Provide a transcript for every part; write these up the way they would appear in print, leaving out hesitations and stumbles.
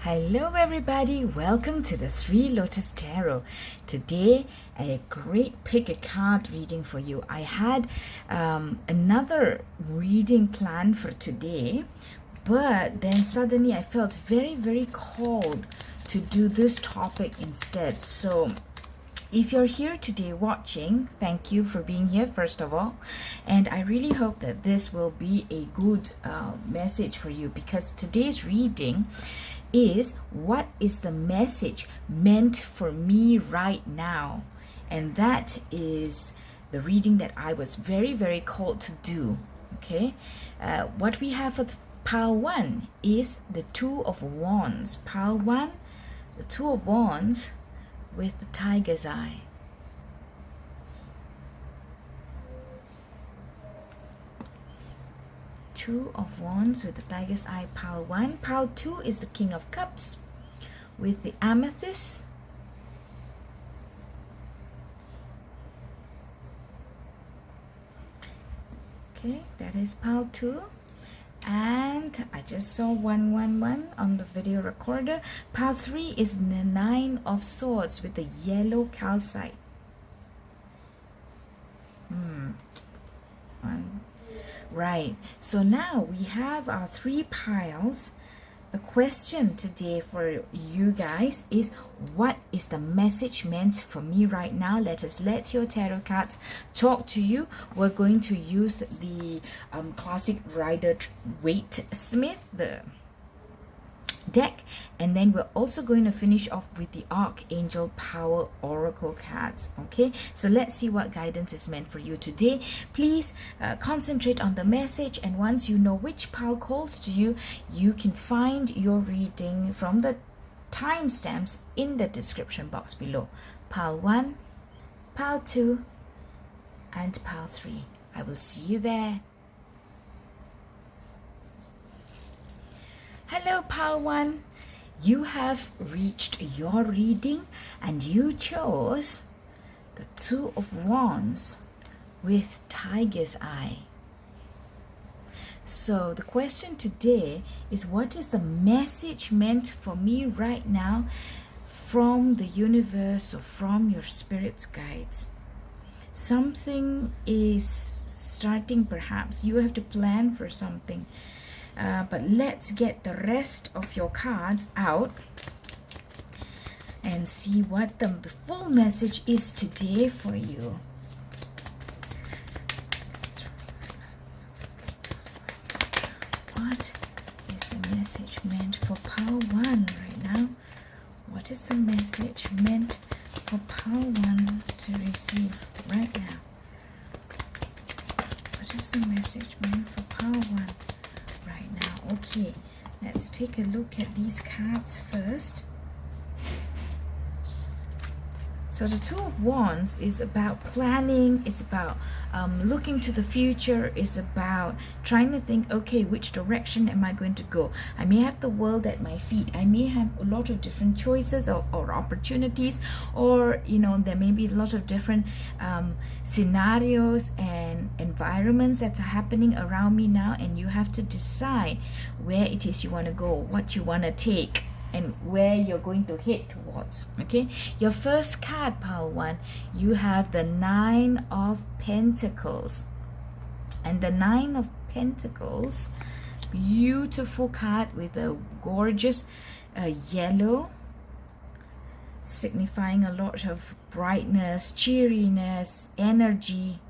Hello everybody, welcome to the Three Lotus Tarot. Today a great pick a card reading for you. I had another reading planned for today, but then suddenly I felt very called to do this topic instead. So if you're here today watching, thank you for being here first of all, and I really hope that this will be a good message for you, because today's reading is what is the message meant for me right now, and that is the reading that I was very called to do. Okay, what we have for pile 1 is the Two of Wands. Pile 1, the Two of Wands with the tiger's eye. Two of Wands with the tiger's eye, pile 1. Pile 2 is the King of Cups with the Amethyst. Okay, that is pile 2. And I just saw 111 on the video recorder. Pile 3 is the Nine of Swords with the yellow calcite. Right, so now we have our 3 piles. The question today for you guys is, what is the message meant for me right now? Let your tarot cards talk to you. We're going to use the classic Rider-Waite Smith, the deck, and then we're also going to finish off with the Archangel Power Oracle cards. Okay, so let's see what guidance is meant for you today. Please concentrate on the message, and once you know which pile calls to you, you can find your reading from the timestamps in the description box below. Pile 1, pile 2, and pile 3. I will see you there. Hello pile 1, you have reached your reading and you chose the Two of Wands with tiger's eye. So the question today is, what is the message meant for me right now from the universe or from your spirit's guides? Something is starting, perhaps you have to plan for something. But let's get the rest of your cards out and see what the full message is today for you. What is the message meant for pile 1 right now? What is the message meant for pile 1 to receive right now? What is the message meant for pile 1? Right now? Okay, let's take a look at these cards first. So the Two of Wands is about planning, it's about looking to the future, it's about trying to think, okay, which direction am I going to go? I may have the world at my feet, I may have a lot of different choices or opportunities, or you know, there may be a lot of different scenarios and environments that are happening around me now, and you have to decide where it is you want to go, what you want to take, and where you're going to head towards. Okay, your first card, pile 1, you have the Nine of Pentacles, and the Nine of Pentacles, beautiful card with a gorgeous yellow, signifying a lot of brightness, cheeriness, energy.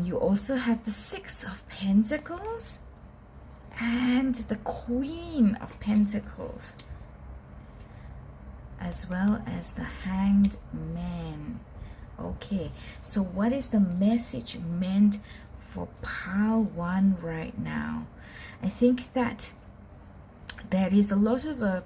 You also have the Six of Pentacles and the Queen of Pentacles, as well as the Hanged Man. Okay, so what is the message meant for pile 1 right now? I think that there is a lot of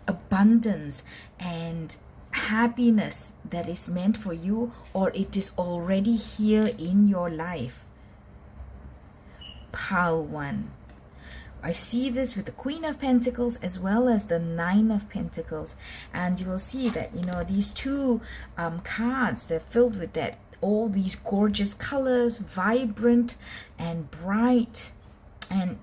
abundance and happiness that is meant for you, or it is already here in your life. Pile 1, I see this with the Queen of Pentacles as well as the Nine of Pentacles, and you will see that, you know, these two cards, they're filled with that, all these gorgeous colors, vibrant and bright, and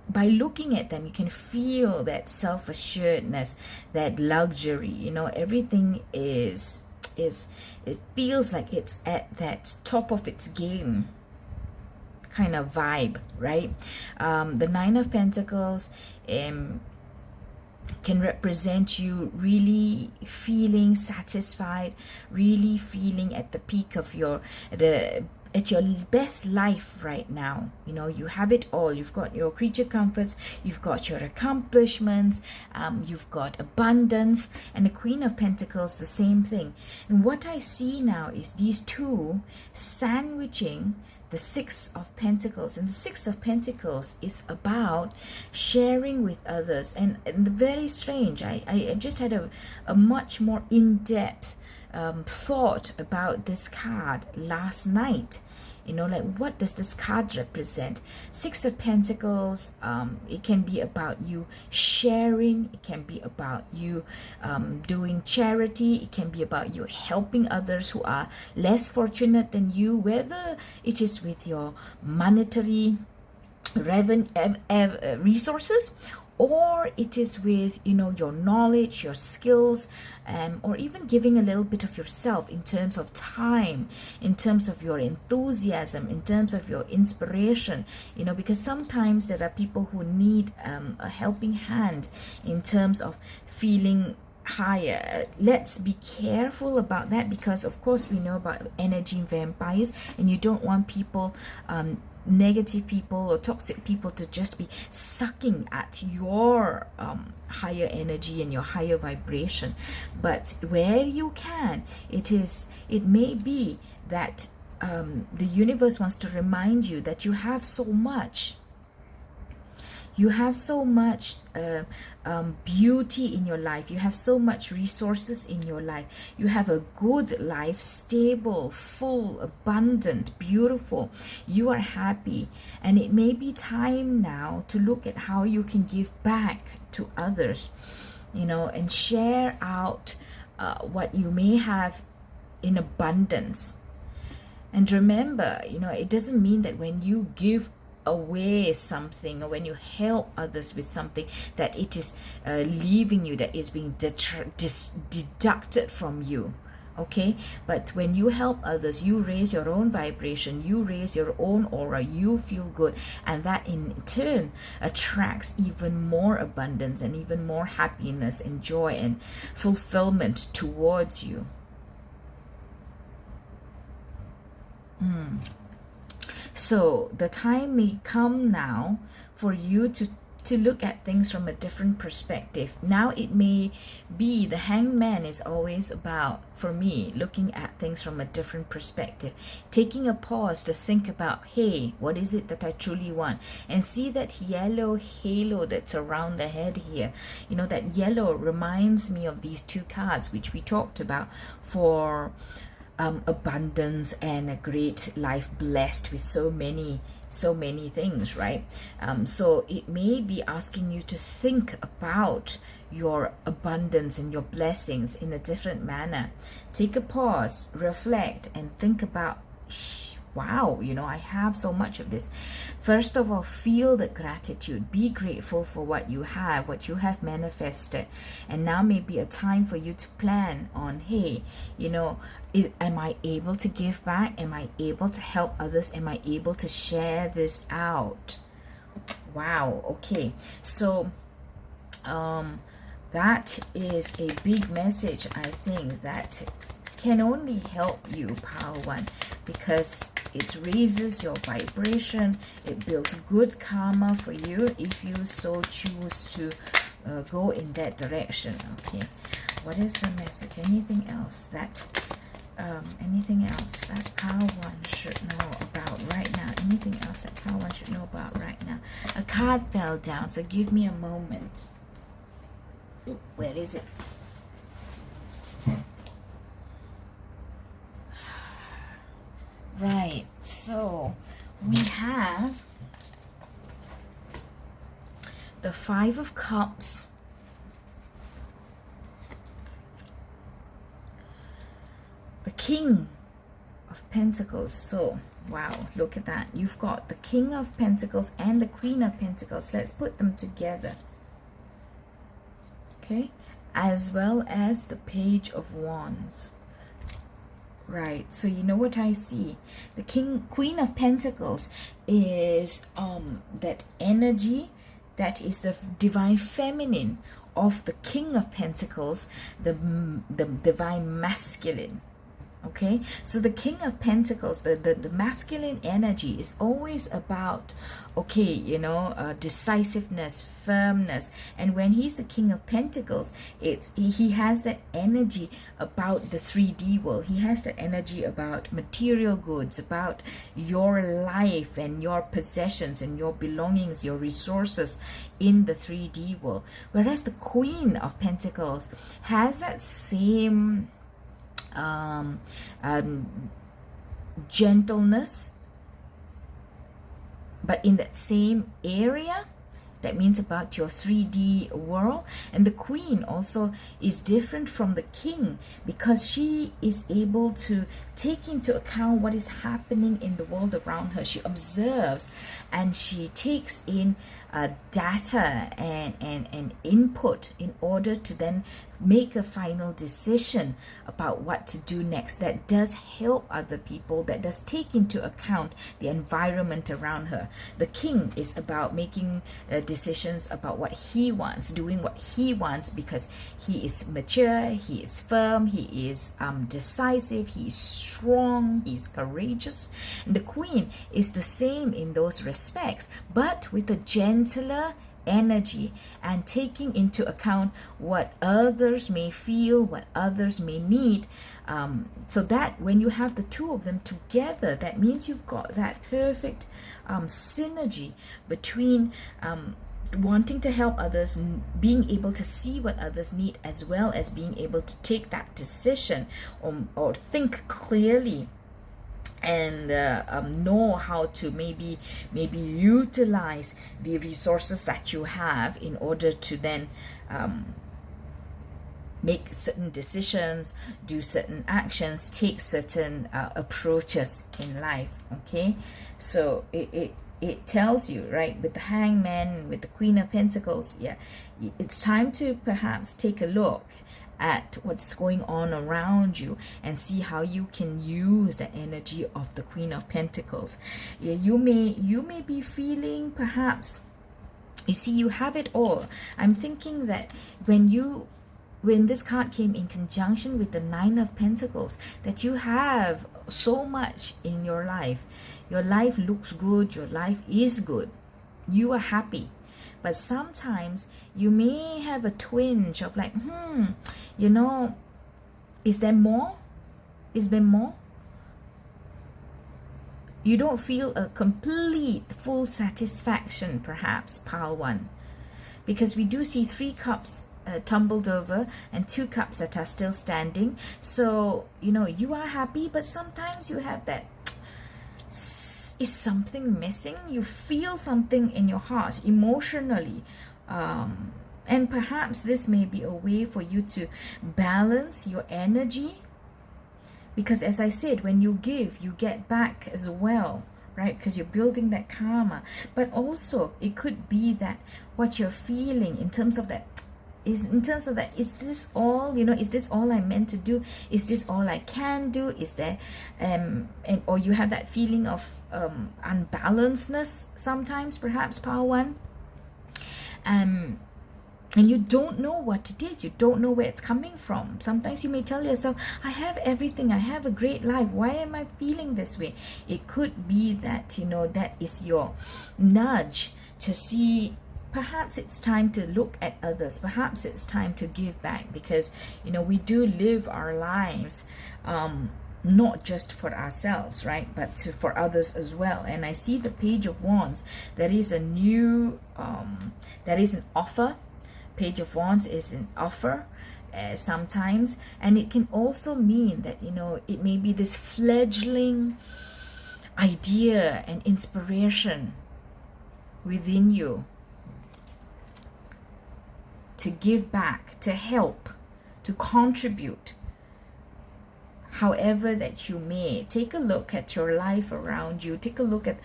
by looking at them, you can feel that self-assuredness, that luxury. You know, everything is it feels like it's at that top of its game kind of vibe, right? The Nine of Pentacles can represent you really feeling satisfied, really feeling at the peak of at your best life right now. You know, you have it all. You've got your creature comforts, you've got your accomplishments, you've got abundance, and the Queen of Pentacles, the same thing. And what I see now is these two sandwiching the Six of Pentacles. And the Six of Pentacles is about sharing with others. And very strange, I just had a much more in-depth thought about this card last night. You know, like, what does this card represent? Six of Pentacles, it can be about you sharing, it can be about you doing charity, it can be about you helping others who are less fortunate than you, whether it is with your monetary resources, or it is with, you know, your knowledge, your skills, or even giving a little bit of yourself in terms of time, in terms of your enthusiasm, in terms of your inspiration. You know, because sometimes there are people who need a helping hand in terms of feeling higher. Let's be careful about that, because of course we know about energy vampires, and you don't want people, negative people or toxic people, to just be sucking at your higher energy and your higher vibration. But where you can, it may be that the universe wants to remind you that you have so much. You have so much beauty in your life. You have so much resources in your life. You have a good life, stable, full, abundant, beautiful. You are happy. And it may be time now to look at how you can give back to others, you know, and share out what you may have in abundance. And remember, you know, it doesn't mean that when you give away something, or when you help others with something, that it is leaving you, that is being deducted from you. Okay, but when you help others, you raise your own vibration, you raise your own aura, you feel good, and that in turn attracts even more abundance and even more happiness and joy and fulfillment towards you. So the time may come now for you to look at things from a different perspective. Now it may be the Hangman is always about, for me, looking at things from a different perspective, taking a pause to think about, hey, what is it that I truly want? And see that yellow halo that's around the head here. You know, that yellow reminds me of these two cards which we talked about for abundance and a great life blessed with so many things, right? So it may be asking you to think about your abundance and your blessings in a different manner. Take a pause, reflect, and think about, wow, you know, I have so much of this. First of all, feel the gratitude. Be grateful for what you have manifested. And now may be a time for you to plan on, hey, you know, am I able to give back? Am I able to help others? Am I able to share this out? Wow, okay. So that is a big message, I think, that can only help you, Pile 1, because it raises your vibration. It builds good karma for you if you so choose to go in that direction. Okay, what is the message? Anything else that Pile 1 should know about right now? Anything else that Pile 1 should know about right now? A card fell down, so give me a moment. Ooh, where is it? Right, so we have the Five of Cups, the King of of Pentacles. So wow, look at that. You've got the King of Pentacles and the Queen of Pentacles. Let's put them together. Okay, as well as the Page of Wands. Right, so you know what I see? The Queen of Pentacles is that energy that is the divine feminine of the King of Pentacles, the divine masculine. Okay, so the King of Pentacles, the masculine energy is always about, okay, you know, decisiveness, firmness. And when he's the King of Pentacles, he has that energy about the 3D world. He has that energy about material goods, about your life and your possessions and your belongings, your resources in the 3D world. Whereas the Queen of Pentacles has that same gentleness, but in that same area. That means about your 3D world. And the Queen also is different from the King because she is able to take into account what is happening in the world around her. She observes and she takes in data and input in order to then make a final decision about what to do next. That does help other people, that does take into account the environment around her. The King is about making decisions about what he wants, doing what he wants, because he is mature, he is firm, he is decisive, he is strong, he is courageous. And the Queen is the same in those respects, but with a gentler energy and taking into account what others may feel, what others may need, so that when you have the two of them together, that means you've got that perfect synergy between wanting to help others, being able to see what others need, as well as being able to take that decision or think clearly and know how to maybe utilize the resources that you have in order to then make certain decisions, do certain actions, take certain approaches in life. Okay, so it tells you, right, with the Hangman, with the Queen of Pentacles, yeah, it's time to perhaps take a look at what's going on around you and see how you can use the energy of the Queen of Pentacles. Yeah, you may be feeling perhaps, you see, you have it all. I'm thinking that when this card came in conjunction with the Nine of Pentacles, that you have so much in your life. Your life looks good, your life is good, you are happy. But sometimes you may have a twinge of like, you know, is there more? Is there more? You don't feel a complete, full satisfaction, perhaps, pile one. Because we do see 3 cups tumbled over and 2 cups that are still standing. So, you know, you are happy, but sometimes you have that, is something missing? You feel something in your heart emotionally. And perhaps this may be a way for you to balance your energy. Because as I said, when you give, you get back as well, right? Because you're building that karma. But also, it could be that what you're feeling in terms of that, is this all, you know, is this all I'm meant to do? Is this all I can do? Is there or you have that feeling of unbalancedness sometimes, perhaps, power one, and you don't know what it is, you don't know where it's coming from. Sometimes you may tell yourself, I have everything, I have a great life, why am I feeling this way? It could be that, you know, that is your nudge to see, perhaps it's time to look at others, perhaps it's time to give back, because, you know, we do live our lives not just for ourselves, right, but for others as well. And I see the Page of Wands. There is a new there is an offer. Page of Wands is an offer sometimes, and it can also mean that, you know, it may be this fledgling idea and inspiration within you to give back, to help, to contribute. however that you may. Take a look at your life around you. Take a look at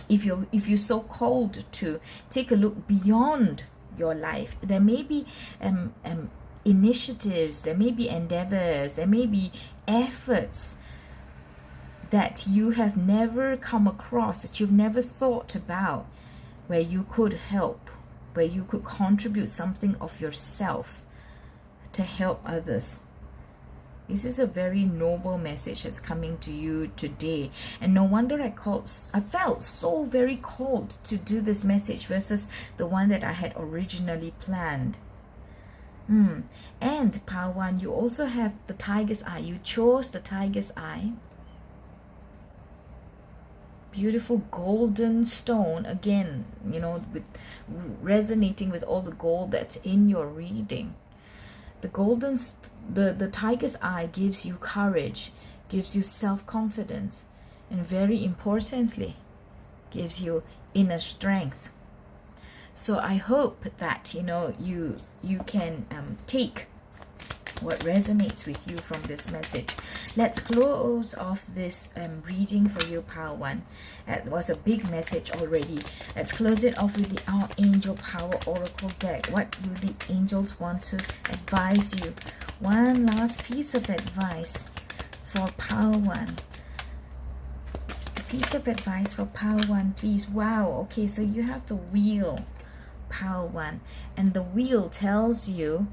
if you're so called to take a look beyond your life. There may be initiatives, there may be endeavors, there may be efforts that you have never come across, that you've never thought about, where you could help, where you could contribute something of yourself to help others. This is a very noble message that's coming to you today. And no wonder I felt so very called to do this message versus the one that I had originally planned. And Power One, you also have the tiger's eye. You chose the tiger's eye. Beautiful golden stone, again, you know, with resonating with all the gold that's in your reading. The tiger's eye gives you courage, gives you self-confidence, and very importantly, gives you inner strength. So I hope that, you know, you can take what resonates with you from this message. Let's close off this reading for you, Power One. It was a big message already. Let's close it off with the Archangel Power Oracle deck. What do the angels want to advise you? One last piece of advice for Power One. A piece of advice for Power One, please. Wow, okay, so you have the wheel, Power One, and the wheel tells you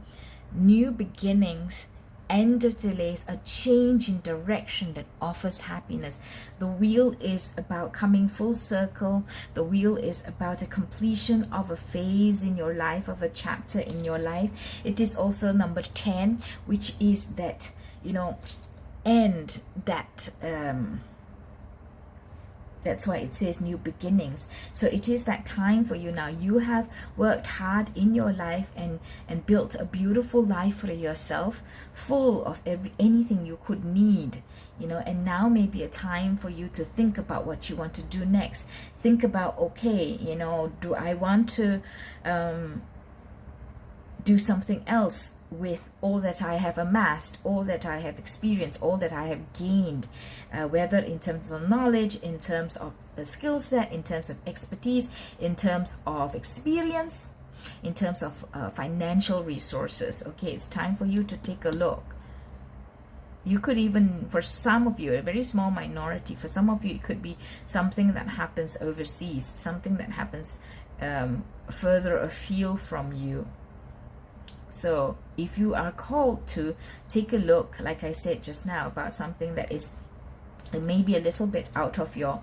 new beginnings, end of delays, a change in direction that offers happiness. The wheel is about coming full circle. The wheel is about a completion of a phase in your life, of a chapter in your life. It is also number 10, which is that, you know, end that that's why it says new beginnings. So it is that time for you now. You have worked hard in your life and built a beautiful life for yourself, full of anything you could need, you know, and now may be a time for you to think about what you want to do next. Think about, okay, you know, do I want to do something else with all that I have amassed, all that I have experienced, all that I have gained, whether in terms of knowledge, in terms of a skill set, in terms of expertise, in terms of experience, in terms of financial resources. Okay, it's time for you to take a look. You could even, for some of you, a very small minority, for some of you, it could be something that happens overseas, something that happens further afield from you. So if you are called to take a look, like I said just now, about something that is maybe a little bit out of your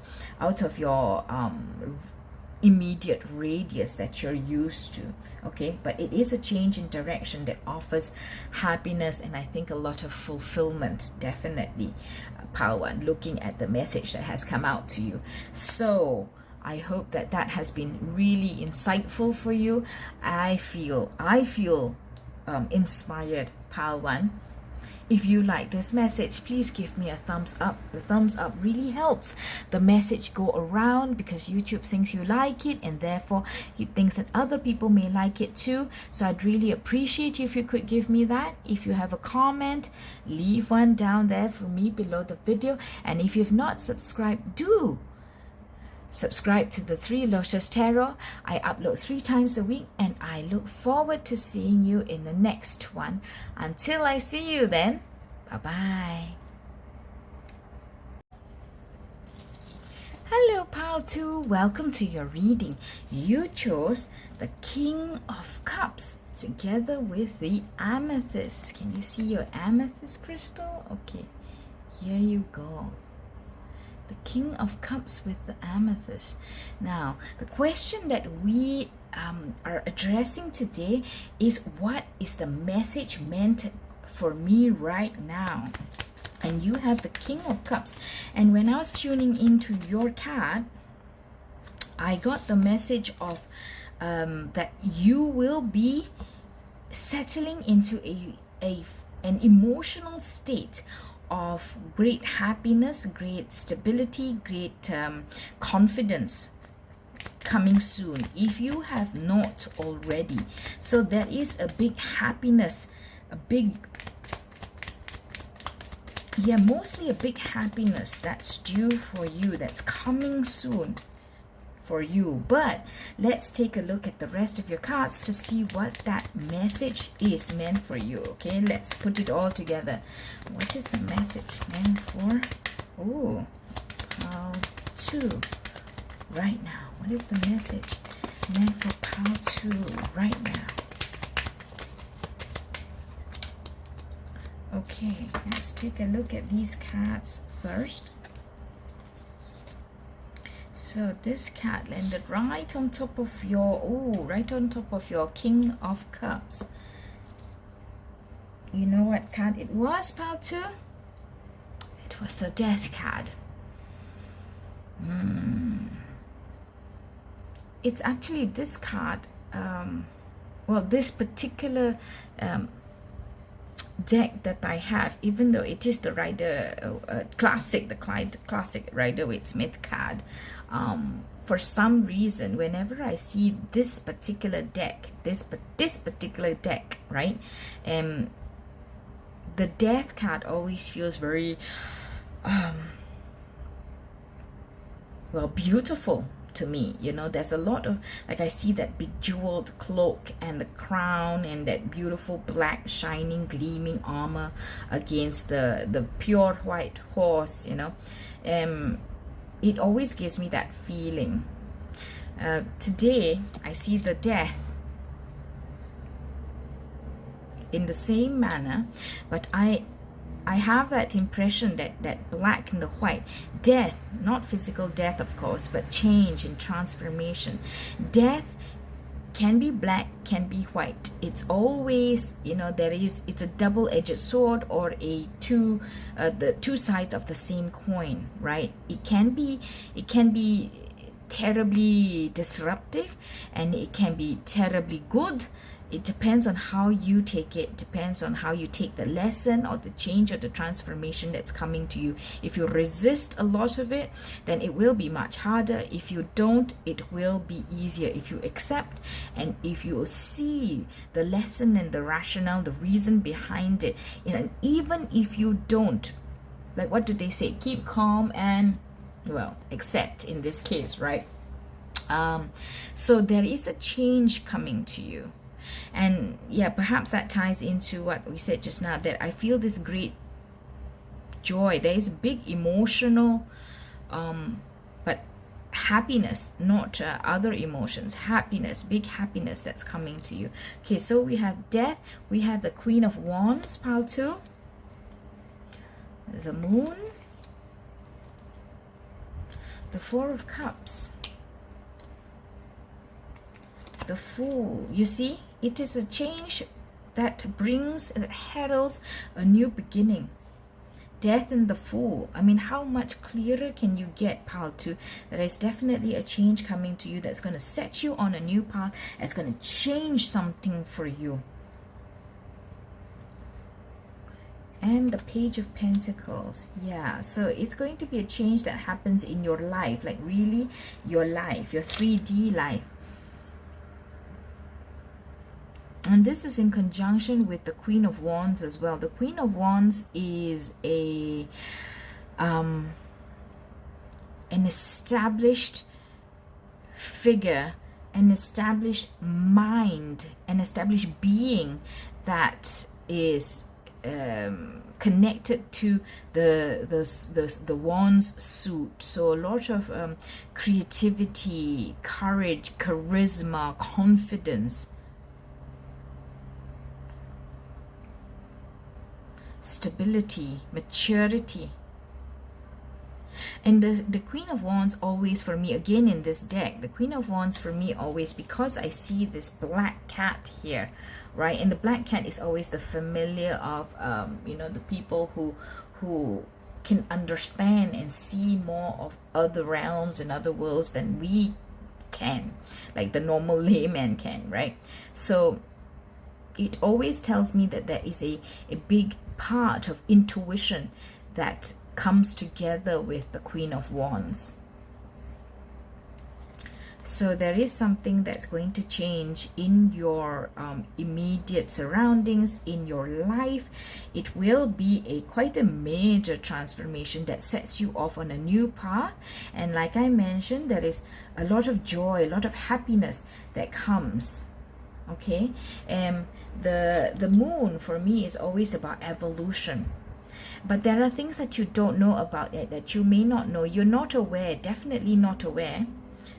immediate radius that you're used to, okay, but it is a change in direction that offers happiness and I think a lot of fulfillment, definitely, Power One, looking at the message that has come out to you. So I hope that that has been really insightful for you. I feel inspired, Power One. If you like this message, please give me a thumbs up. The thumbs up really helps the message go around because YouTube thinks you like it and therefore he thinks that other people may like it too. So I'd really appreciate you if you could give me that. If you have a comment, leave one down there for me below the video. And if you've not subscribed, do subscribe to the Three Lotus Tarot. I upload 3 times a week and I look forward to seeing you in the next one. Until I see you then, bye-bye. Hello, Pile 2. Welcome to your reading. You chose the King of Cups together with the Amethyst. Can you see your amethyst crystal? Okay, here you go. The King of Cups with the Amethyst. Now, the question that we are addressing today is, what is the message meant for me right now? And you have the King of Cups. And when I was tuning into your card, I got the message of that you will be settling into an emotional state of great happiness, great stability, great confidence coming soon, if you have not already. So there is a big happiness, a big Yeah, mostly a big happiness that's due for you, that's coming soon for you. But let's take a look at the rest of your cards to see what that message is meant for you. Okay, let's put it all together. What is the message meant for? Oh, pile 2 right now. What is the message meant for pile 2 right now? Okay, let's take a look at these cards first. So this card landed right on top of your, right on top of your King of Cups. You know what card it was, pile 2? It was the Death card. It's actually this card, well, this particular deck that I have, even though it is the classic, the classic Rider-Waite-Smith card, for some reason, whenever I see this particular deck, this particular deck, right, the Death card always feels very well, beautiful to me. You know, there's a lot of, like, I see that bejeweled cloak and the crown and that beautiful black shining gleaming armor against the pure white horse, you know. It always gives me that feeling. Today I see the Death in the same manner, but I have that impression that black and the white, death, not physical death of course, but change and transformation. Death can be black, can be white. It's always, you know, it's a double-edged sword, or the two sides of the same coin, right? It can be terribly disruptive, and it can be terribly good. It depends on how you take it, depends on how you take the lesson or the change or the transformation that's coming to you. If you resist a lot of it, then it will be much harder. If you don't, it will be easier. If you accept, and if you see the lesson and the rationale, the reason behind it, you know, and even if you don't, like, what do they say? Keep calm and, well, accept in this case, right? So there is a change coming to you. And yeah, perhaps that ties into what we said just now, that I feel this great joy. There is big emotional, but happiness, not other emotions. Happiness, big happiness that's coming to you. Okay, so we have Death, we have the Queen of Wands, pile 2, the Moon, the Four of Cups, the Fool. You see, it is a change that heralds a new beginning. Death and the Fool. I mean, how much clearer can you get, pile 2? There is definitely a change coming to you that's going to set you on a new path. It's going to change something for you. And the Page of Pentacles. Yeah, so it's going to be a change that happens in your life, like really your life, your 3D life. And this is in conjunction with the Queen of Wands as well. The Queen of Wands is an established figure, an established mind, an established being that is connected to the Wands suit. So a lot of creativity, courage, charisma, confidence, stability, maturity. And the Queen of Wands always, for me, again in this deck, the Queen of Wands for me always, because I see this black cat here, right? And the black cat is always the familiar of you know, the people who can understand and see more of other realms and other worlds than we can, like the normal layman can, right? So it always tells me that there is a big part of intuition that comes together with the Queen of Wands. So there is something that's going to change in your immediate surroundings, in your life. It will be quite a major transformation that sets you off on a new path. And like I mentioned, there is a lot of joy, a lot of happiness that comes. Okay, the moon for me is always about evolution. But there are things that you don't know about it, that you may not know. You're not aware, definitely not aware,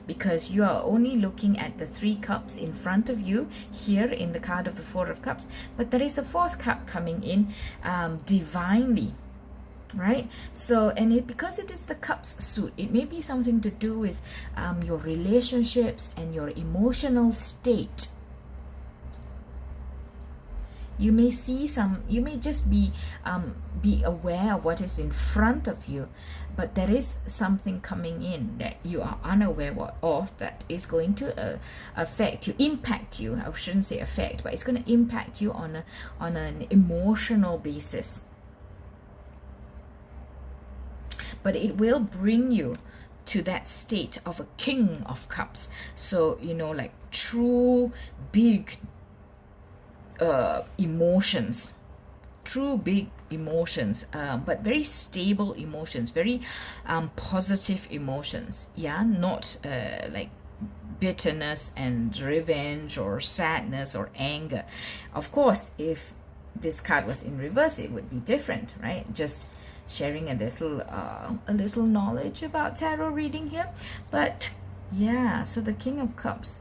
because you are only looking at the 3 cups in front of you here in the card of the 4 of Cups. But there is a 4th cup coming in divinely, right? So, and because it is the cups suit, it may be something to do with your relationships and your emotional state. You may see you may just be aware of what is in front of you, but there is something coming in that you are unaware of that is going to affect you, impact you. I shouldn't say affect, but it's going to impact you on an emotional basis. But it will bring you to that state of a King of Cups. So, you know, like true big emotions, true big emotions, but very stable emotions, very positive emotions. Yeah, not like bitterness and revenge or sadness or anger. Of course, if this card was in reverse, it would be different, right? Just sharing a little knowledge about tarot reading here. But yeah, so the King of Cups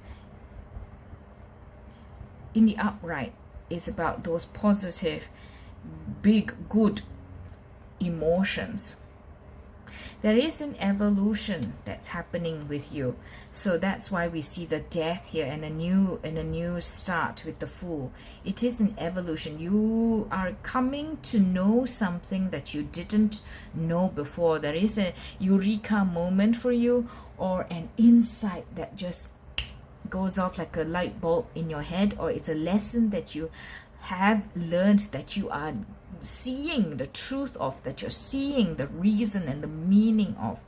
in the upright is about those positive, big, good emotions. There is an evolution that's happening with you. So that's why we see the Death here and a new start with the Fool. It is an evolution. You are coming to know something that you didn't know before. There is a eureka moment for you, or an insight that just goes off like a light bulb in your head, or it's a lesson that you have learned, that you are seeing the truth of, that you're seeing the reason and the meaning of.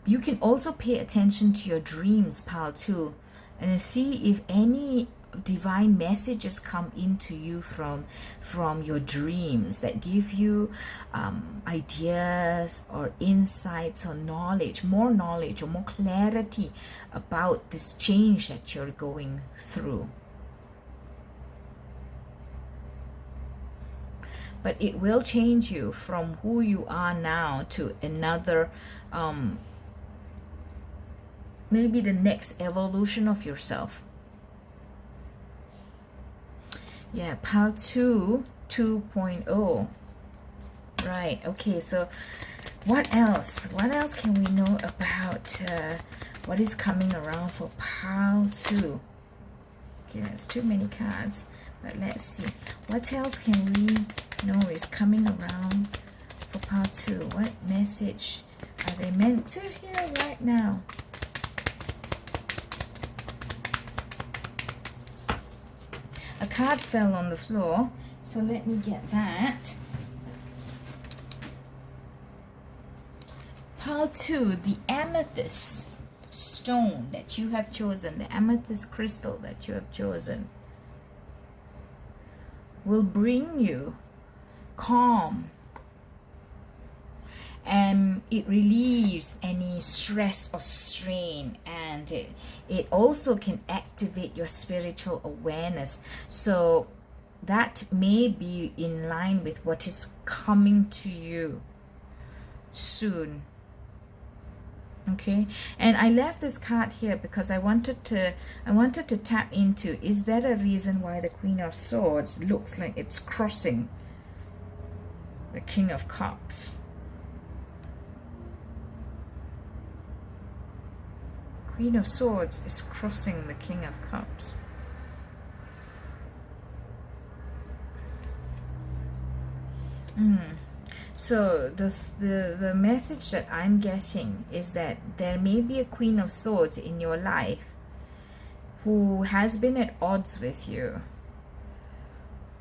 You can also pay attention to your dreams, pal, too, and see if any divine messages come into you from your dreams that give you ideas or insights or knowledge or more clarity about this change that you're going through. But it will change you from who you are now to another, maybe the next evolution of yourself. Yeah, pile 2.0. Right, okay, so what else? What else can we know about what is coming around for pile 2? Okay, that's too many cards, but let's see. What else can we know is coming around for pile 2? What message are they meant to hear right now? A card fell on the floor, so let me get that. Pile 2, the amethyst stone that you have chosen, the amethyst crystal that you have chosen, will bring you calm, and it relieves any stress or strain, and it also can activate your spiritual awareness. So that may be in line with what is coming to you soon. Okay, and I left this card here because I wanted to tap into, is there a reason why the Queen of Swords looks like it's crossing the King of Cups? Queen of Swords is crossing the King of Cups. So the message that I'm getting is that there may be a Queen of Swords in your life who has been at odds with you,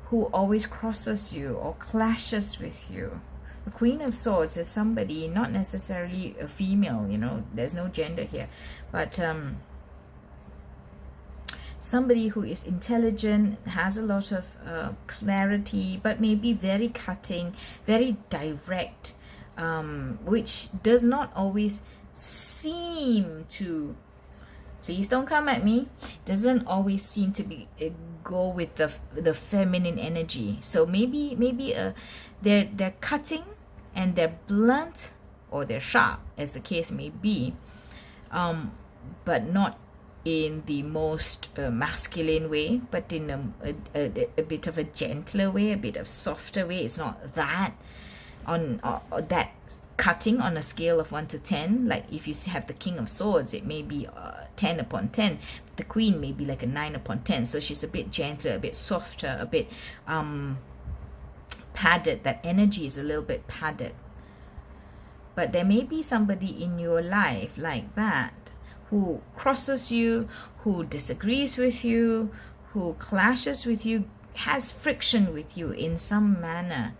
who always crosses you or clashes with you, The Queen of Swords is somebody, not necessarily a female, you know, there's no gender here, but somebody who is intelligent, has a lot of clarity, but maybe very cutting, very direct, which does not always seem to, please don't come at me, doesn't always seem to be go with the feminine energy. So maybe they're cutting and they're blunt, or they're sharp, as the case may be, but not in the most masculine way, but in a bit of a gentler way, a bit of softer way. It's not that on that cutting on a scale of 1 to 10. Like if you have the King of Swords, it may be 10 upon 10. The Queen may be like a 9 upon 10. So she's a bit gentler, a bit softer, a bit padded. That energy is a little bit padded. But there may be somebody in your life like that, who crosses you, who disagrees with you, who clashes with you, has friction with you in some manner.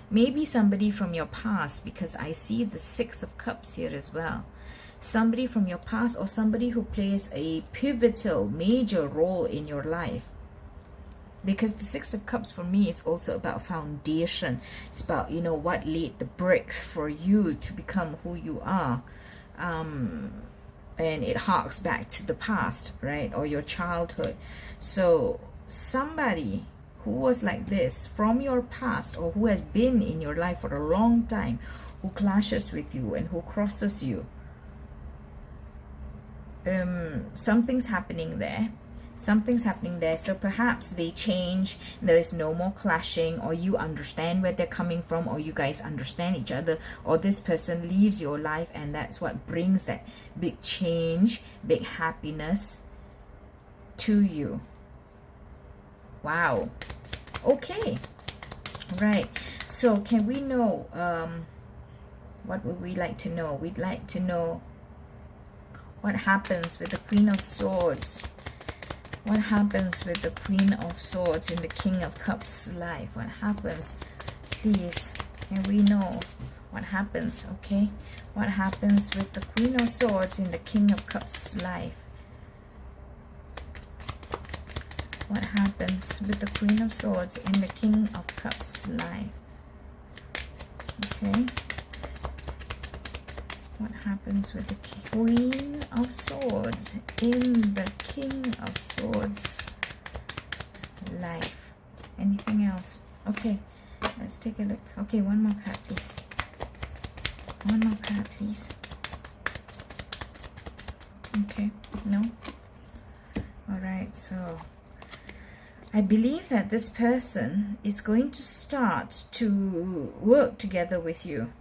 Maybe somebody from your past, because I see the Six of Cups here as well. Somebody from your past, or somebody who plays a pivotal, major role in your life. Because the Six of Cups for me is also about foundation. It's about, you know, what laid the bricks for you to become who you are. And it harks back to the past, right? Or your childhood. So somebody who was like this from your past, or who has been in your life for a long time, who clashes with you and who crosses you. Something's happening there. Something's happening there. So perhaps they change, there is no more clashing, or you understand where they're coming from, or you guys understand each other, or this person leaves your life, and that's what brings that big change, big happiness to you. Wow. Okay. Right. So can we know, what would we like to know? We'd like to know what happens with the Queen of Swords. What happens with the Queen of Swords in the King of Cups life? What happens? Please, can we know what happens? Okay, what happens with the Queen of Swords in the King of Cups life? What happens with the Queen of Swords in the King of Cups life? Okay. What happens with the Queen of Swords in the King of Swords life? Anything else? Okay, let's take a look. Okay, one more card, please. One more card, please. Okay, no? Alright, so I believe that this person is going to start to work together with you.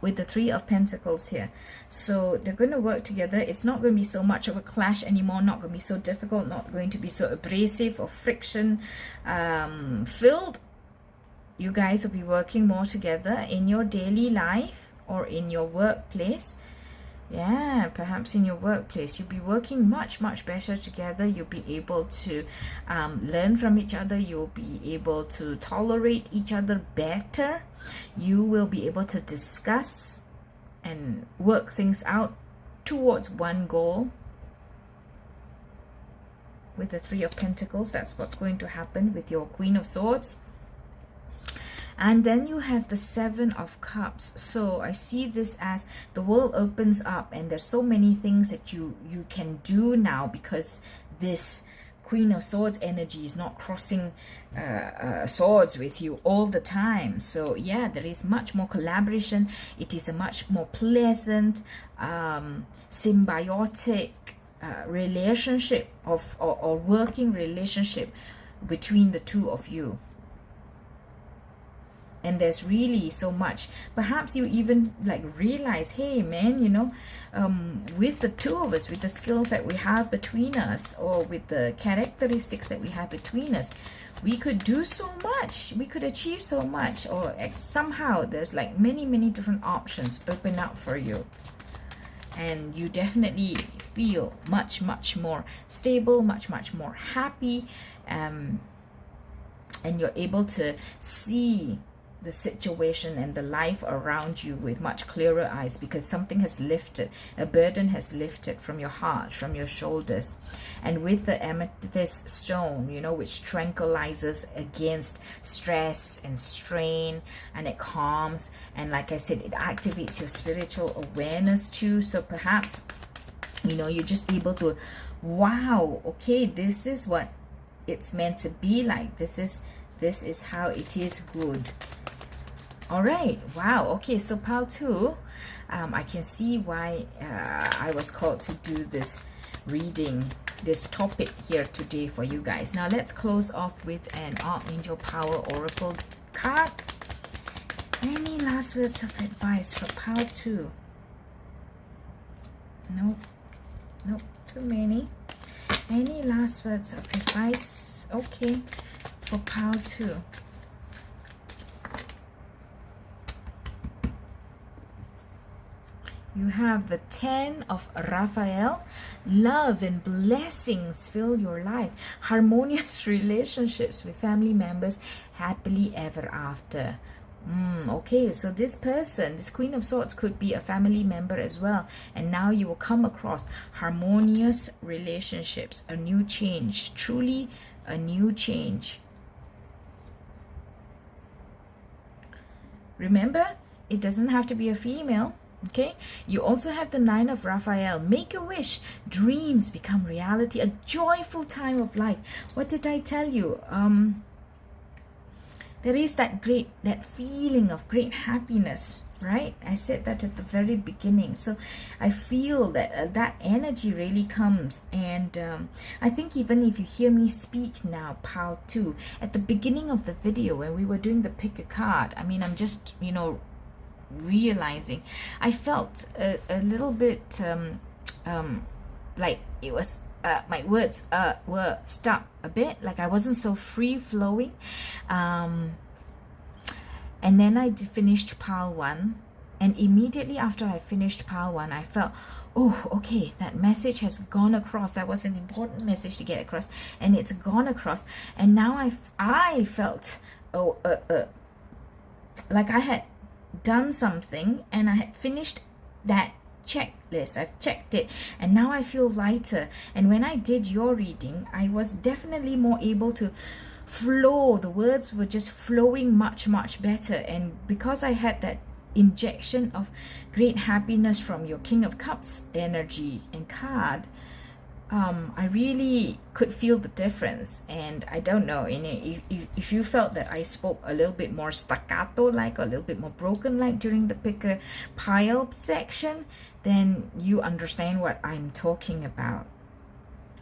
With the Three of Pentacles here. So they're going to work together. It's not going to be so much of a clash anymore, not going to be so difficult, not going to be so abrasive or friction filled. You guys will be working more together in your daily life or in your workplace. Yeah, perhaps in your workplace, you'll be working much better together. You'll be able to learn from each other. You'll be able to tolerate each other better. You will be able to discuss and work things out towards one goal. With the Three of Pentacles, that's what's going to happen with your Queen of Swords. And then you have the Seven of Cups. So I see this as the world opens up, and there's so many things that you can do now, because this Queen of Swords energy is not crossing swords with you all the time. So yeah, there is much more collaboration. It is a much more pleasant, symbiotic relationship or working relationship between the two of you. And there's really so much. Perhaps you even like realize, hey man, you know, with the two of us, with the skills that we have between us, or with the characteristics that we have between us, we could do so much. We could achieve so much. Or somehow there's like many different options open up for you. And you definitely feel much more stable, much more happy. and you're able to see the situation and the life around you with much clearer eyes, because something has lifted, a burden has lifted from your heart, from your shoulders. And with the amethyst stone, you know, which tranquilizes against stress and strain, and it calms, and like I said, it activates your spiritual awareness too. So perhaps, you know, you're just able to, wow, okay, this is what it's meant to be like. This is how it is good. All right, wow. Okay, so pile 2, I can see why I was called to do this reading, this topic here today for you guys. Now let's close off with an Archangel Power Oracle card. Any last words of advice for pile 2? Nope, too many. Any last words of advice? Okay, for pile 2. You have the 10 of Raphael. Love and blessings fill your life. Harmonious relationships with family members, happily ever after. Okay, so this person, this Queen of Swords, could be a family member as well. And now you will come across harmonious relationships, a new change, truly a new change. Remember, it doesn't have to be a female. Okay, you also have the 9 of Raphael. Make a wish, dreams become reality, a joyful time of life. What did I tell you? There is that feeling of great happiness, right? I said that at the very beginning. So I feel that that energy really comes. And I think even if you hear me speak now, pile 2, at the beginning of the video when we were doing the pick a card, I mean, I'm just, you know, realizing I felt a little bit like it was my words were stuck a bit, like I wasn't so free flowing, and then I finished pile 1, and immediately after I finished pile 1 I felt, oh, okay, that message has gone across. That was an important message to get across, and it's gone across. And now I felt like I had done something and I had finished that checklist. I've checked it, and now I feel lighter. And when I did your reading, I was definitely more able to flow. The words were just flowing much better. And because I had that injection of great happiness from your King of Cups energy and card, I really could feel the difference. And I don't know, if you felt that I spoke a little bit more staccato like, or a little bit more broken like during the pick a pile section, then you understand what I'm talking about.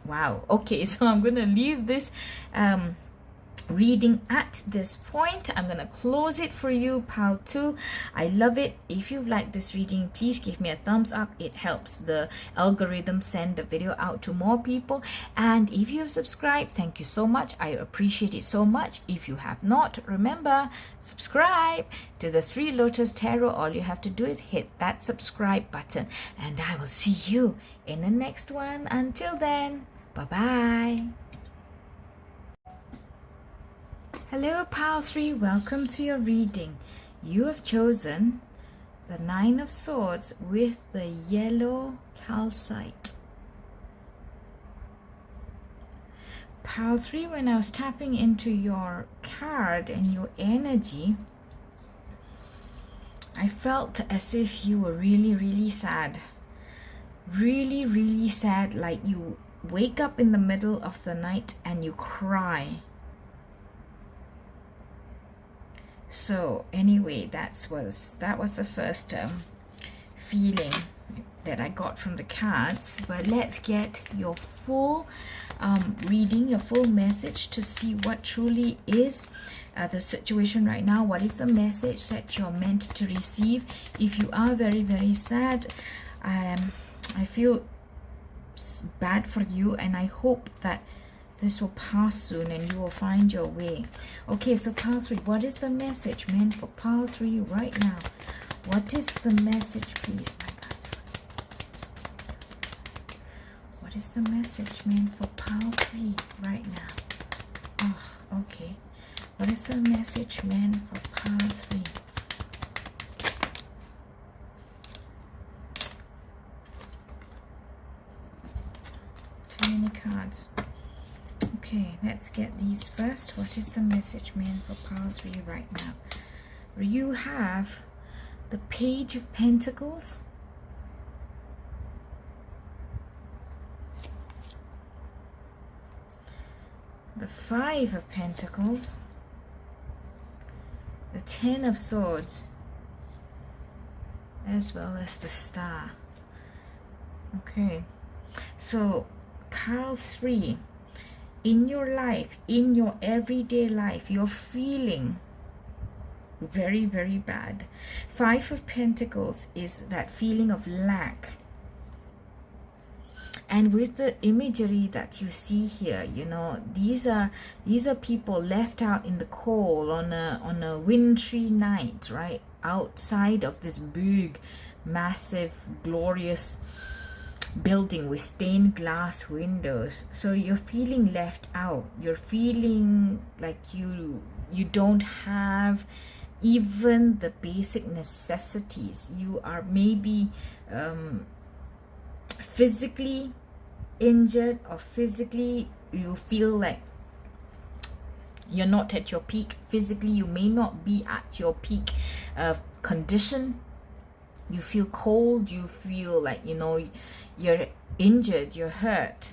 Wow. Okay, so I'm gonna leave this reading at this point. I'm gonna close it for you, pile 2. I love it. If you like this reading, please give me a thumbs up. It helps the algorithm send the video out to more people. And if you have subscribed, thank you so much. I appreciate it so much. If you have not, remember, subscribe to the 3 Lotus Tarot. All you have to do is hit that subscribe button, and I will see you in the next one. Until then, bye bye. Hello, pile 3, welcome to your reading. You have chosen the 9 of Swords with the yellow calcite. Pile 3, when I was tapping into your card and your energy, I felt as if you were really sad. Really sad, like you wake up in the middle of the night and you cry. So anyway, that was the first feeling that I got from the cards. But let's get your full reading, your full message, to see what truly is the situation right now. What is the message that you're meant to receive? If you are very sad, I feel bad for you, and I hope that this will pass soon and you will find your way. Okay, so pile 3, what is the message meant for pile 3 right now? What is the message, please, my guys? What is the message meant for pile 3 right now? Oh, okay. What is the message meant for pile 3? Too many cards. Okay, let's get these first. What is the message meant for pile 3 right now? You have the Page of Pentacles, the Five of Pentacles, the Ten of Swords, as well as the Star. Okay, so pile 3, in your life, in your everyday life, you're feeling very, very bad. Five of Pentacles is that feeling of lack. And with the imagery that you see here, you know, these are people left out in the cold on a wintry night, right? Outside of this big, massive, glorious building with stained glass windows. So you're feeling left out. You're feeling like you don't have even the basic necessities. You are maybe physically injured, or physically you feel like you're not at your peak. Physically you may not be at your peak condition. You feel cold, you feel like, you know, you're injured, you're hurt.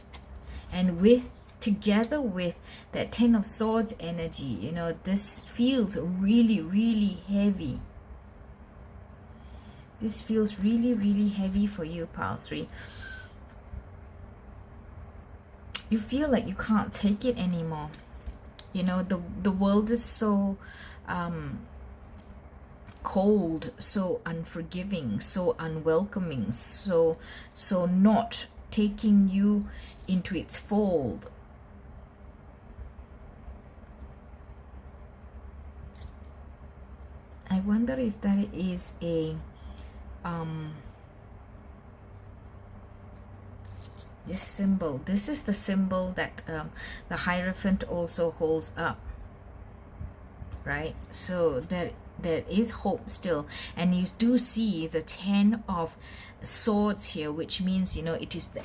And together with that Ten of Swords energy, you know, this feels really, really heavy. This feels really, really heavy for you, pile 3. You feel like you can't take it anymore. You know, the world is so cold, so unforgiving, so unwelcoming, so not taking you into its fold. I wonder if that is a this symbol. This is the symbol that the Hierophant also holds up, right? So there is hope still, and you do see the Ten of Swords here, which means, you know, it is the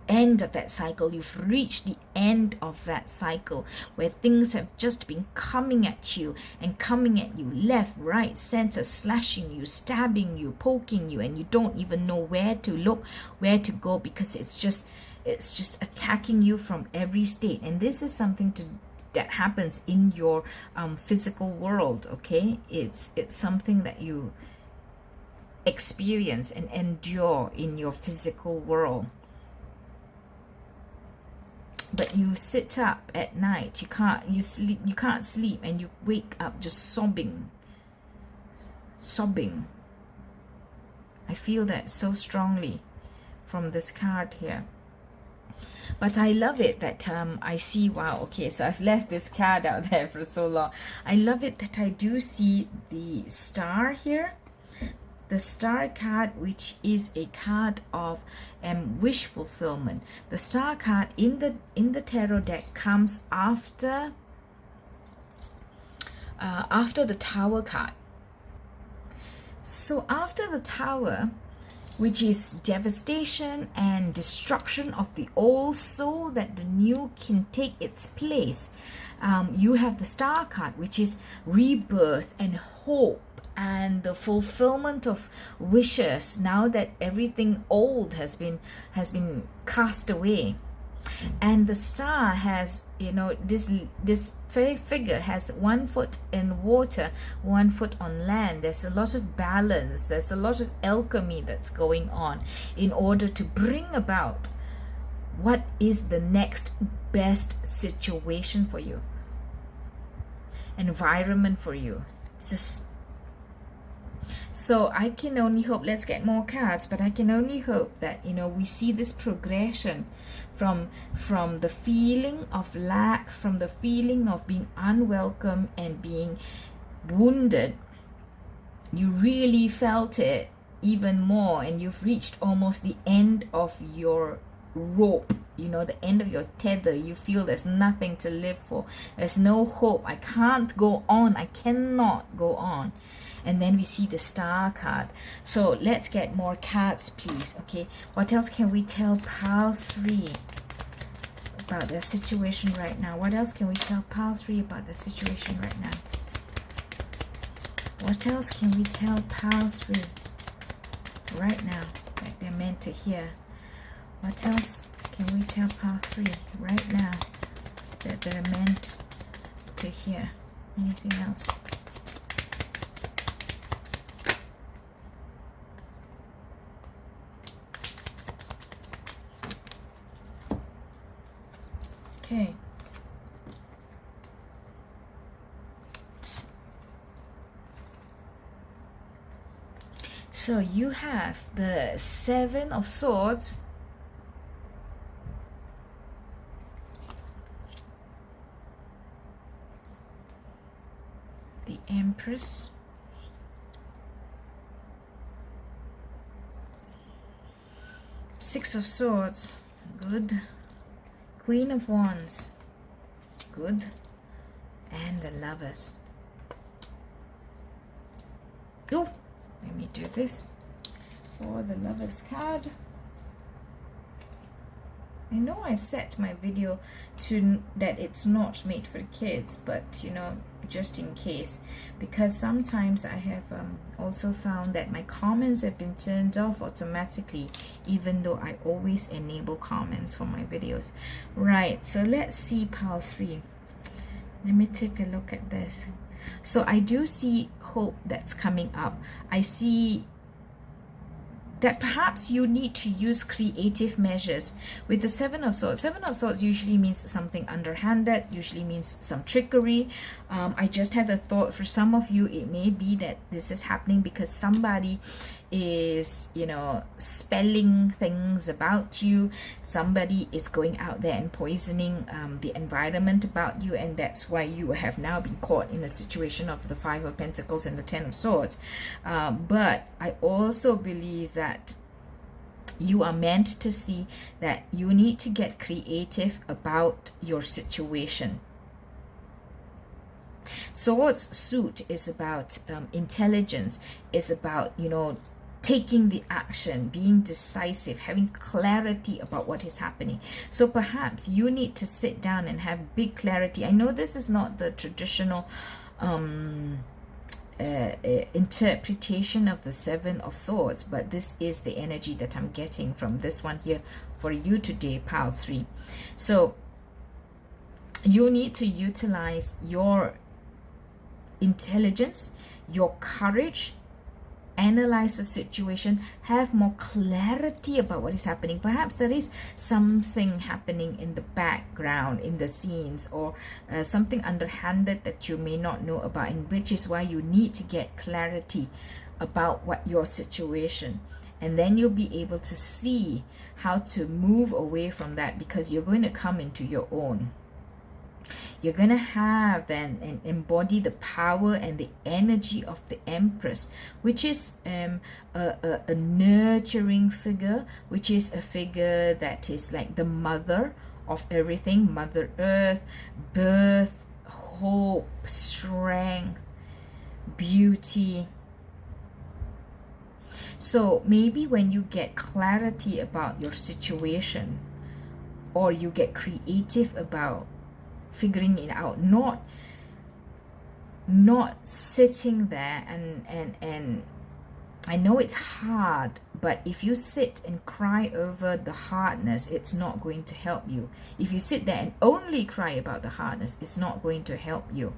end of that cycle. You've reached the end of that cycle where things have just been coming at you and coming at you left, right, center, slashing you, stabbing you, poking you, and you don't even know where to look, where to go, because it's just attacking you from every state. And this is something that happens in your physical world. Okay, it's something that you experience and endure in your physical world. But you sit up at night, you can't sleep, and you wake up just sobbing. I feel that so strongly from this card here. But I love it that I see, wow, okay, so I've left this card out there for so long. I love it that I do see the Star here. The Star card, which is a card of wish fulfillment. The Star card in the tarot deck comes after the Tower card. So after the Tower, which is devastation and destruction of the old so that the new can take its place, you have the Star card, which is rebirth and hope and the fulfillment of wishes now that everything old has been cast away. And the Star has, you know, this figure has 1 foot in water, 1 foot on land. There's a lot of balance, there's a lot of alchemy that's going on in order to bring about what is the next best situation for you, environment for you. It's just, so I can only hope, let's get more cards, but I can only hope that, you know, we see this progression from the feeling of lack, from the feeling of being unwelcome and being wounded. You really felt it even more, and you've reached almost the end of your rope, you know, the end of your tether. You feel there's nothing to live for, there's no hope, I can't go on, I cannot go on. And then we see the Star card. So let's get more cards, please. Okay, what else can we tell pile 3 about their situation right now? What else can we tell pile 3 about the situation right now? What else can we tell pile 3 right now that they're meant to hear? What else can we tell pile 3 right now that they're meant to hear? Anything else? Okay. So you have the 7 of Swords, the Empress, Six of Swords, good, Queen of Wands, good, and the Lovers. Oh, let me do this for the Lovers card. I know I've set my video to that it's not made for kids, but you know, just in case, because sometimes I have also found that my comments have been turned off automatically, even though I always enable comments for my videos. Right, so let's see pile 3. Let me take a look at this. So I do see hope that's coming up. I see that perhaps you need to use creative measures with the 7 of Swords. 7 of Swords usually means something underhanded, usually means some trickery. I just had a thought, for some of you it may be that this is happening because somebody is, you know, spelling things about you. Somebody is going out there and poisoning the environment about you, and that's why you have now been caught in a situation of the 5 of Pentacles and the 10 of Swords. But I also believe that you are meant to see that you need to get creative about your situation. Swords suit is about intelligence, is about, you know, taking the action, being decisive, having clarity about what is happening. So perhaps you need to sit down and have big clarity. I know this is not the traditional interpretation of the 7 of Swords, but this is the energy that I'm getting from this one here for you today, pile 3. So you need to utilize your intelligence, your courage, analyze the situation, have more clarity about what is happening. Perhaps there is something happening in the background, in the scenes, or something underhanded that you may not know about, and which is why you need to get clarity about what your situation, and then you'll be able to see how to move away from that, because you're going to come into your own. You're going to have then and embody the power and the energy of the Empress, which is a nurturing figure, which is a figure that is like the mother of everything, Mother Earth, birth, hope, strength, beauty. So maybe when you get clarity about your situation, or you get creative about figuring it out, not sitting there and I know it's hard, but if you sit and cry over the hardness, it's not going to help you. If you sit there and only cry about the hardness, it's not going to help you.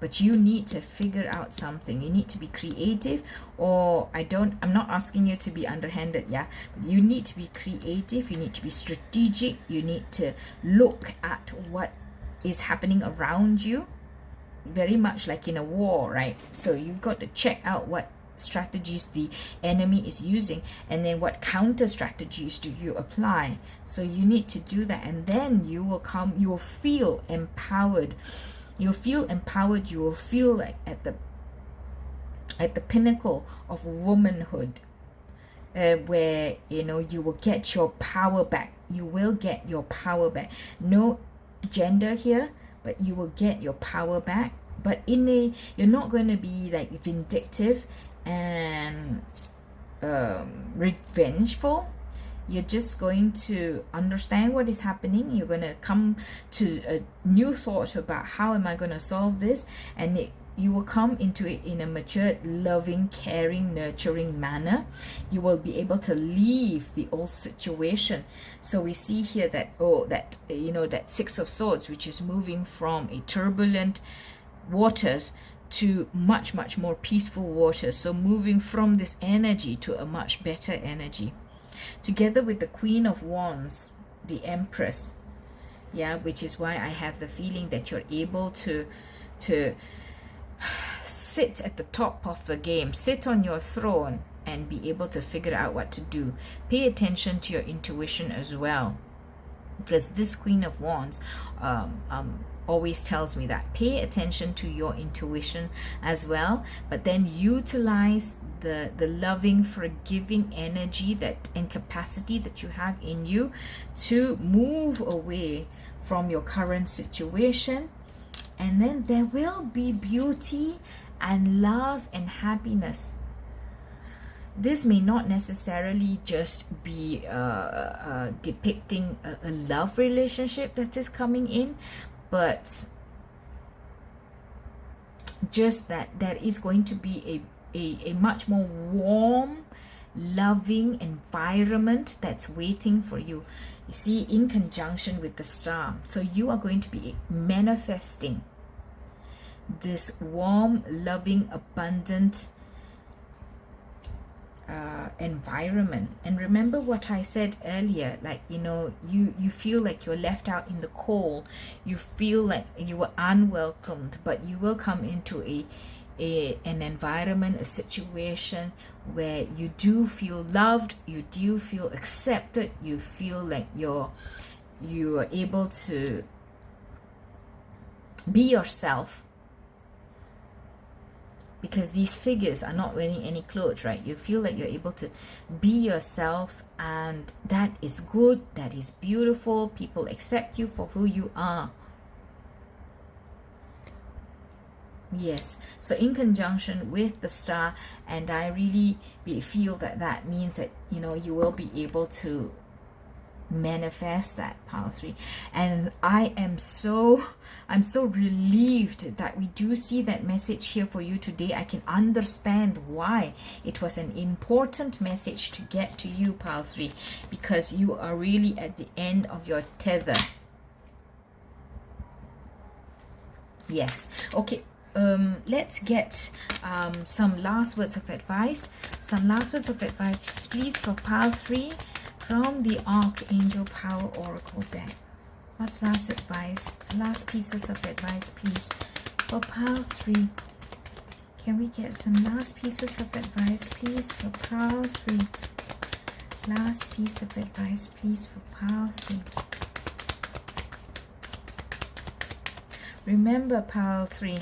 But you need to figure out something. You need to be creative, or I'm not asking you to be underhanded, yeah. You need to be creative, you need to be strategic, you need to look at what is happening around you, very much like in a war, right? So you've got to check out what strategies the enemy is using, and then what counter strategies do you apply. So you need to do that, and then you will feel empowered. You'll feel empowered. You will feel like at the pinnacle of womanhood. where you will get your power back. You will get your power back. No gender here, but you will get your power back. But you're not going to be like vindictive and revengeful. You're just going to understand what is happening. You're going to come to a new thought about how am I going to solve this, and you will come into it in a matured, loving, caring, nurturing manner. You will be able to leave the old situation. So we see here that that Six of Swords, which is moving from a turbulent waters to much more peaceful waters. So moving from this energy to a much better energy, together with the Queen of Wands, the Empress, which is why I have the feeling that you're able to sit at the top of the game, sit on your throne, and be able to figure out what to do. Pay attention to your intuition as well, because this Queen of Wands always tells me that pay attention to your intuition as well, but then utilize the loving, forgiving energy and capacity that you have in you to move away from your current situation. And then there will be beauty and love and happiness. This may not necessarily just be depicting a love relationship that is coming in, but just that there is going to be a much more warm, loving environment that's waiting for you. You see, in conjunction with the star. So you are going to be manifesting this warm, loving, abundant environment. And remember what I said earlier, like you feel like you're left out in the cold, you feel like you were unwelcomed, but you will come into an environment, a situation where you do feel loved, you do feel accepted, you feel like you are able to be yourself. Because these figures are not wearing any clothes, right? You feel like you're able to be yourself, and that is good, that is beautiful. People accept you for who you are. Yes, so in conjunction with the star, and I really feel that means that you will be able to manifest that, Pile 3. And I'm so relieved that we do see that message here for you today. I can understand why it was an important message to get to you, Pile 3, because you are really at the end of your tether. Yes, okay. Let's get some last words of advice. Some last words of advice, please, for Pile 3 from the Archangel Power Oracle deck. What's last advice? Last pieces of advice, please, for Pile 3. Can we get some last pieces of advice, please, for Pile 3? Last piece of advice, please, for Pile 3. Remember, Pile 3,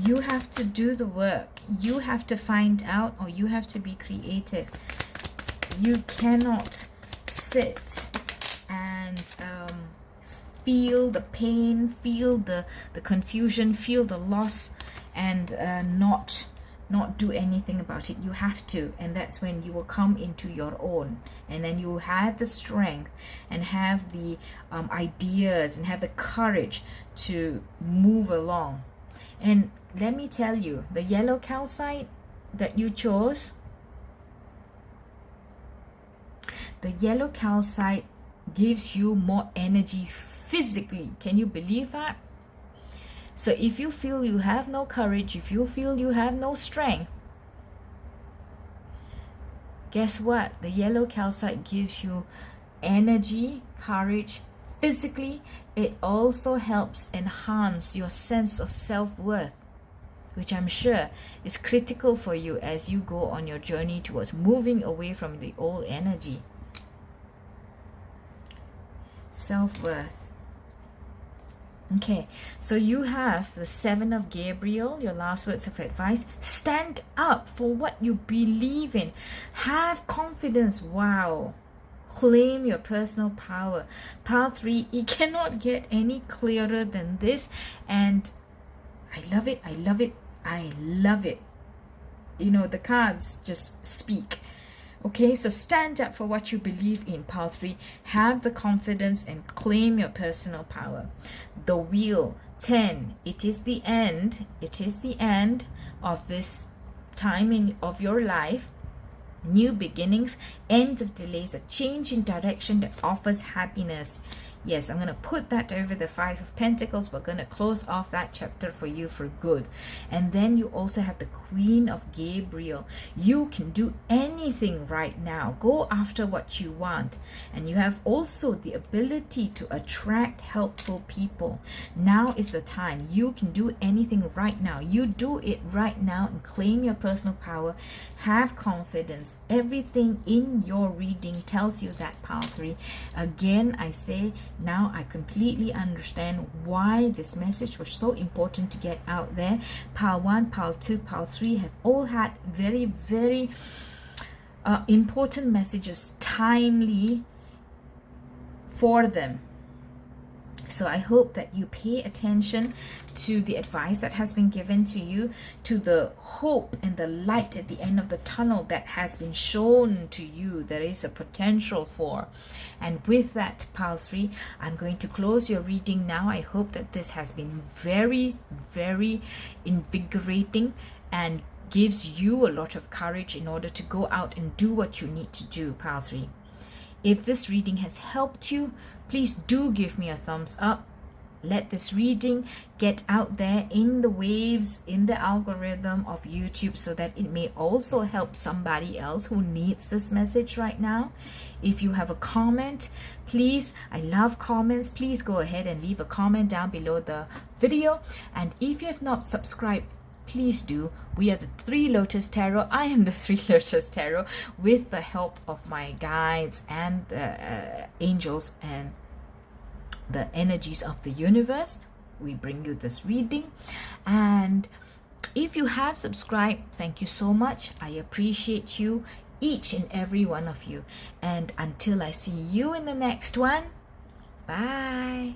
you have to do the work. You have to find out, or you have to be creative. You cannot sit and feel the pain, feel the confusion, feel the loss, and not do anything about it. You have to, and that's when you will come into your own, and then you will have the strength and have the ideas and have the courage to move along. And let me tell you, the yellow calcite that you chose, the yellow calcite gives you more energy physically. Can you believe that? So if you feel you have no courage, if you feel you have no strength, guess what? The yellow calcite gives you energy, courage, physically. It also helps enhance your sense of self-worth, which I'm sure is critical for you as you go on your journey towards moving away from the old energy. Self-worth. Okay, so you have the Seven of Gabriel, your last words of advice. Stand up for what you believe in. Have confidence. Wow. Claim your personal power. Pile 3, it cannot get any clearer than this. And I love it. I love it. I love it. You know, the cards just speak. Okay, so stand up for what you believe in, Pile 3. Have the confidence and claim your personal power. The Wheel, 10. It is the end. It is the end of this time of your life. New beginnings, end of delays, a change in direction that offers happiness. Yes, I'm going to put that over the Five of Pentacles. We're going to close off that chapter for you for good. And then you also have the Queen of Gabriel. You can do anything right now. Go after what you want. And you have also the ability to attract helpful people. Now is the time. You can do anything right now. You do it right now and claim your personal power. Have confidence. Everything in your reading tells you that, Pile 3. Again, I say, now I completely understand why this message was so important to get out there. Pile 1, Pile 2, Pile 3 have all had very, very important messages, timely for them. So I hope that you pay attention to the advice that has been given to you, to the hope and the light at the end of the tunnel that has been shown to you. There is a potential for. And with that, Pile 3, I'm going to close your reading now. I hope that this has been very, very invigorating and gives you a lot of courage in order to go out and do what you need to do, Pile 3. If this reading has helped you, please do give me a thumbs up. Let this reading get out there in the waves, in the algorithm of YouTube, so that it may also help somebody else who needs this message right now. If you have a comment, please, I love comments. Please go ahead and leave a comment down below the video. And if you have not subscribed, please do. We are the Three Lotus Tarot. I am the Three Lotus Tarot, with the help of my guides and the angels and the energies of the universe. We bring you this reading. And if you have subscribed, thank you so much. I appreciate you, each and every one of you. And until I see you in the next one, bye.